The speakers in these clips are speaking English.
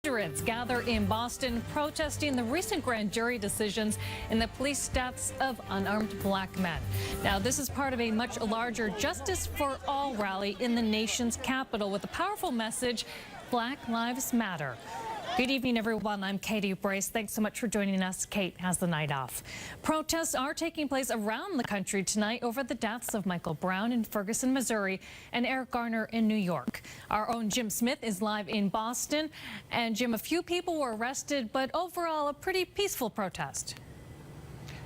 Hundreds gather in Boston protesting the recent grand jury decisions in the police deaths of unarmed black men. Now, this is part of a much larger Justice for All rally in the nation's capital with a powerful message: Black Lives Matter. Good evening, everyone. I'm Katie Brace. Thanks so much for joining us. Kate has the night off. Protests are taking place around the country tonight over the deaths of Michael Brown in Ferguson, Missouri, and Eric Garner in New York. Our own Jim Smith is live in Boston. And Jim, a few people were arrested, but overall a pretty peaceful protest.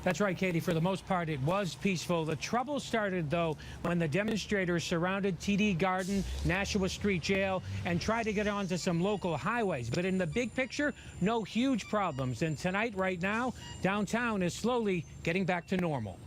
That's right, Katie. For the most part, it was peaceful. The trouble started, though, when the demonstrators surrounded TD Garden, Nashua Street Jail, and tried to get onto some local highways. But in the big picture, no huge problems. And tonight, right now, downtown is slowly getting back to normal.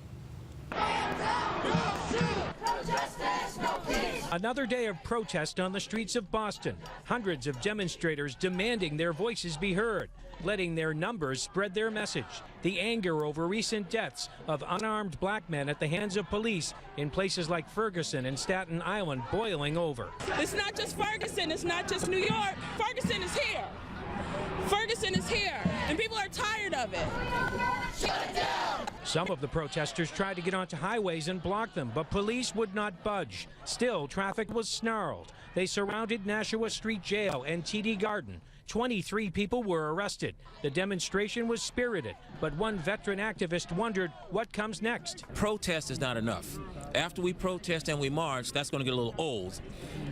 Another day of protest on the streets of Boston. Hundreds of demonstrators demanding their voices be heard, letting their numbers spread their message. The anger over recent deaths of unarmed black men at the hands of police in places like Ferguson and Staten Island boiling over. It's not just Ferguson, it's not just New York. Ferguson is here. Ferguson is here, and people are tired of it. Shut it down! Some of the protesters tried to get onto highways and block them, but police would not budge. Still, traffic was snarled. They surrounded Nashua Street Jail and TD Garden. 23 people were arrested. The demonstration was spirited, but one veteran activist wondered what comes next. Protest is not enough. After we protest and we march, that's going to get a little old.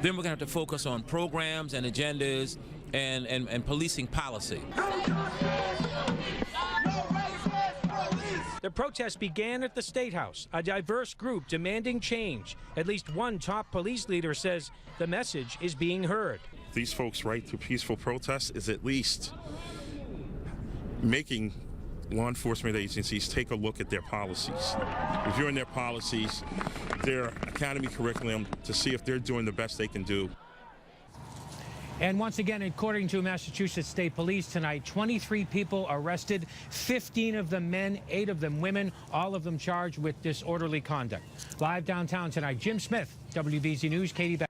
Then we're going to have to focus on programs and agendas and policing policy. The protest began at the State House, a diverse group demanding change. At least one top police leader says the message is being heard. These folks' right to peaceful protest is at least making law enforcement agencies take a look at their policies, reviewing their policies, their academy curriculum, to see if they're doing the best they can do. And once again, according to Massachusetts State Police tonight, 23 people arrested, 15 of them men, 8 of them women, all of them charged with disorderly conduct. Live downtown tonight, Jim Smith, WBZ News, Katie Beck.